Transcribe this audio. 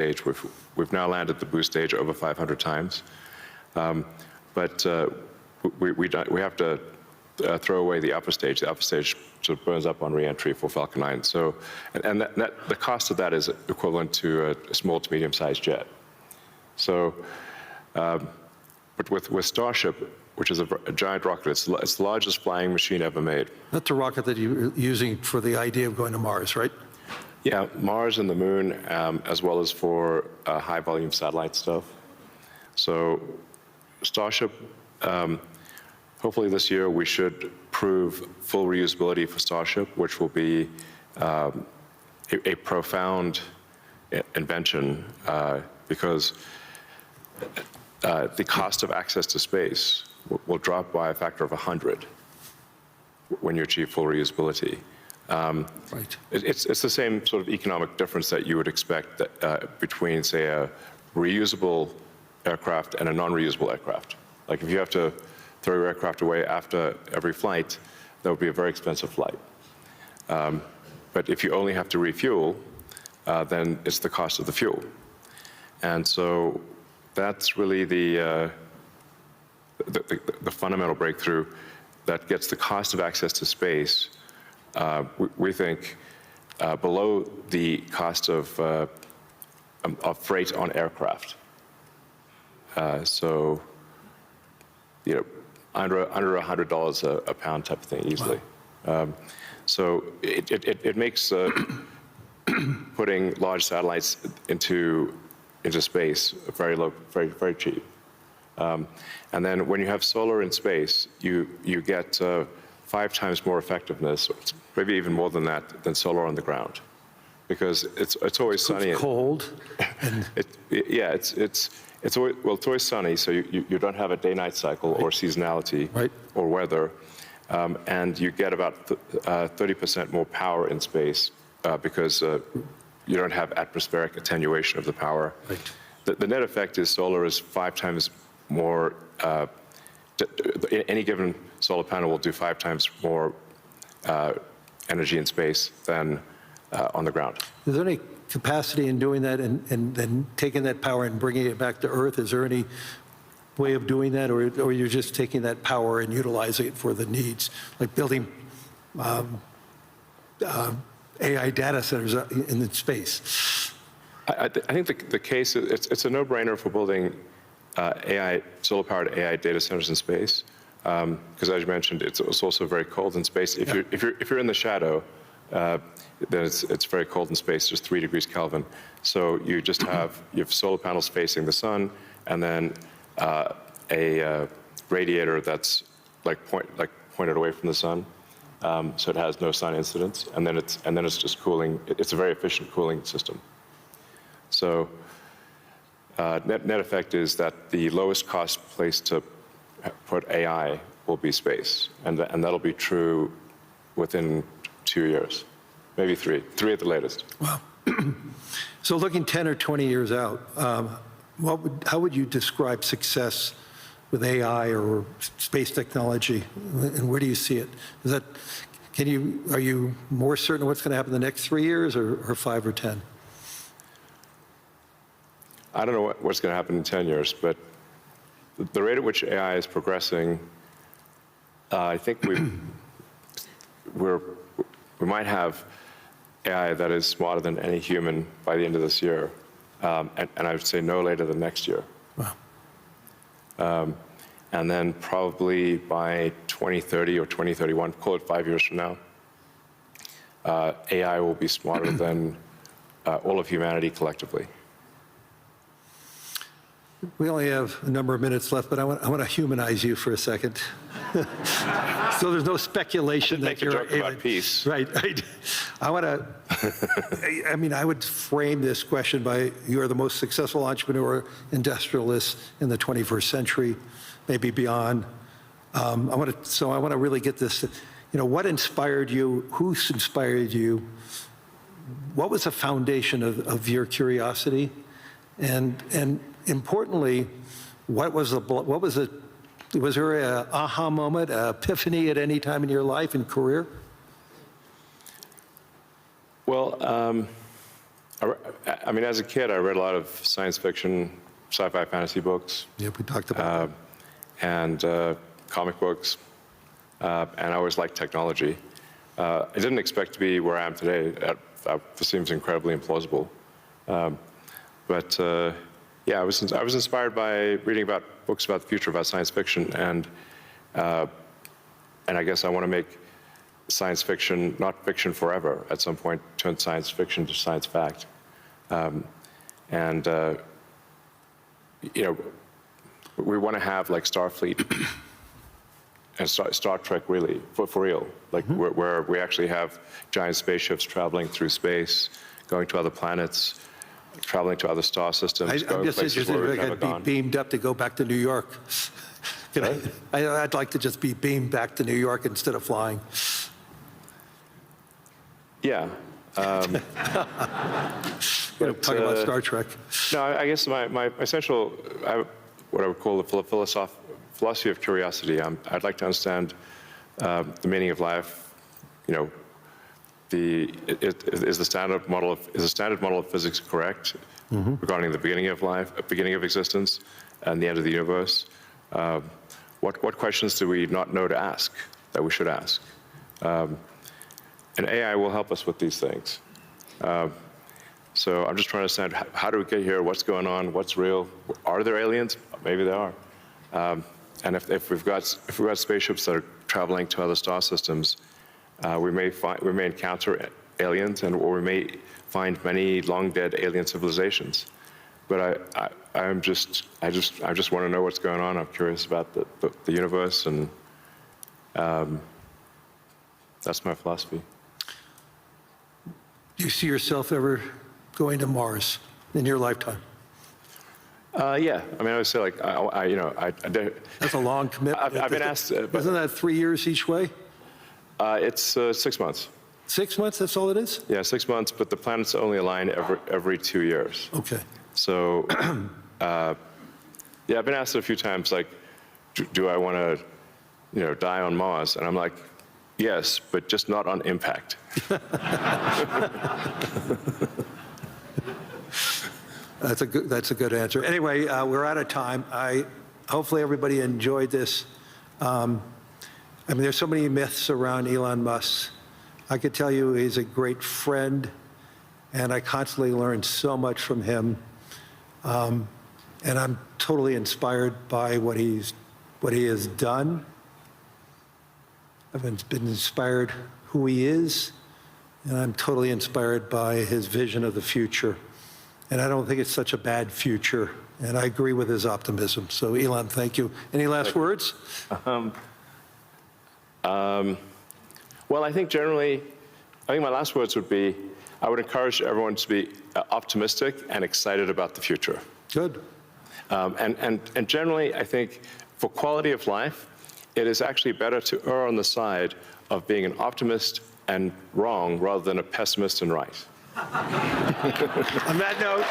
stage. We've now landed the boost stage over 500 times. But we have to throw away the upper stage. The upper stage sort of burns up on re-entry for Falcon 9. So, and the cost of that is equivalent to a small to medium-sized jet. So, but with Starship, which is a giant rocket, it's the largest flying machine ever made. That's the rocket that you're using for the idea of going to Mars, right? Yeah, Mars and the Moon, as well as for high-volume satellite stuff. So, Starship. Hopefully this year we should prove full reusability for Starship, which will be a profound invention because the cost of access to space will drop by a factor of 100 when you achieve full reusability. Right. It's the same sort of economic difference that you would expect that, between, say, a reusable aircraft and a non-reusable aircraft. Like if you have to throw your aircraft away after every flight, that would be a very expensive flight. But if you only have to refuel, then it's the cost of the fuel. And so that's really the fundamental breakthrough that gets the cost of access to space, we think, below the cost of freight on aircraft. So, you know, under $100 a pound type of thing easily. Wow. So it makes putting large satellites into space very low, very cheap. And then when you have solar in space, you get 5 times more effectiveness, maybe even more than that, than solar on the ground, because it's always sunny. It's cold. And It's always sunny, so you don't have a day-night cycle or seasonality or weather, and you get about 30% more power in space because you don't have atmospheric attenuation of the power. Right. The net effect is solar is 5 times more. Any given solar panel will do 5 times more energy in space than on the ground. Is there any capacity in doing that and then taking that power and bringing it back to Earth? Is there any way of doing that, or you're just taking that power and utilizing it for the needs, like building AI data centers in space? I think the case, it's a no-brainer for building solar-powered AI data centers in space, because as you mentioned, it's also very cold in space. If you're in the shadow, then it's very cold in space, just 3 degrees Kelvin. So you just have solar panels facing the sun, and then a radiator that's pointed away from the sun, so it has no sun incidence, and then it's just cooling. It's a very efficient cooling system. So net effect is that the lowest cost place to put AI will be space, and that'll be true within 2 years. Maybe 3 at the latest. Wow. So looking 10 or 20 years out, how would you describe success with AI or space technology, and where do you see it? Are you more certain what's going to happen in the next 3 years, or 5 or 10? I don't know what's going to happen in 10 years, but the rate at which AI is progressing, I think we might have AI that is smarter than any human by the end of this year, and I would say no later than next year. Wow. And then probably by 2030 or 2031, call it 5 years from now, AI will be smarter than all of humanity collectively. We only have a number of minutes left, but I want to humanize you for a second. So there's no speculation that you're make a joke about peace. Right. I want to. I mean, I would frame this question by: you are the most successful entrepreneur, industrialist in the 21st century, maybe beyond. I want to really get this. What inspired you? Who's inspired you? What was the foundation of your curiosity? And importantly, was there an aha moment, an epiphany at any time in your life and career? Well, I mean, as a kid, I read a lot of science fiction, sci-fi, fantasy books, Yeah, we talked about and comic books, and I always liked technology. I didn't expect to be where I am today. That seems incredibly implausible. But yeah, I was inspired by reading about books about the future, about science fiction, and I guess I want to make science fiction not fiction forever. At some point, turn science fiction to science fact. You know, we want to have like Starfleet and Star Trek, really, for real, like where we actually have giant spaceships traveling through space, going to other planets, traveling to other star systems, I'm going just places interested where if we've I never could be gone. beamed up to go back to New York. I'd like to just be beamed back to New York instead of flying. Yeah. Talking about Star Trek. No, I guess my essential, what I would call the philosophy of curiosity. I'd like to understand the meaning of life. You know, is the standard model of physics correct regarding the beginning of life, beginning of existence, and the end of the universe? What questions do we not know to ask that we should ask? And AI will help us with these things. So I'm just trying to understand, how do we get here? What's going on? What's real? Are there aliens? Maybe there are. And if we've got spaceships that are traveling to other star systems, we may encounter aliens, or we may find many long dead alien civilizations. But I just want to know what's going on. I'm curious about the universe, and that's my philosophy. Do you see yourself ever going to Mars in your lifetime? Yeah, I mean, I would say, like, That's a long commitment. I've been asked. Isn't that 3 years each way? It's 6 months. 6 months, that's all it is? Yeah, 6 months, but the planets only align every 2 years. Okay. So, yeah, I've been asked a few times, like, do I want to, die on Mars? And I'm like, yes, but just not on impact. That's a good answer. Anyway, we're out of time. Hopefully everybody enjoyed this. I mean, there's so many myths around Elon Musk. I could tell you he's a great friend, and I constantly learn so much from him. And I'm totally inspired by what he has done. I've been inspired who he is, and I'm totally inspired by his vision of the future. And I don't think it's such a bad future, and I agree with his optimism. So, Elon, thank you. Any last words? Well, I think my last words would be, I would encourage everyone to be optimistic and excited about the future. Good. And generally, I think for quality of life, it is actually better to err on the side of being an optimist and wrong rather than a pessimist and right. On that note.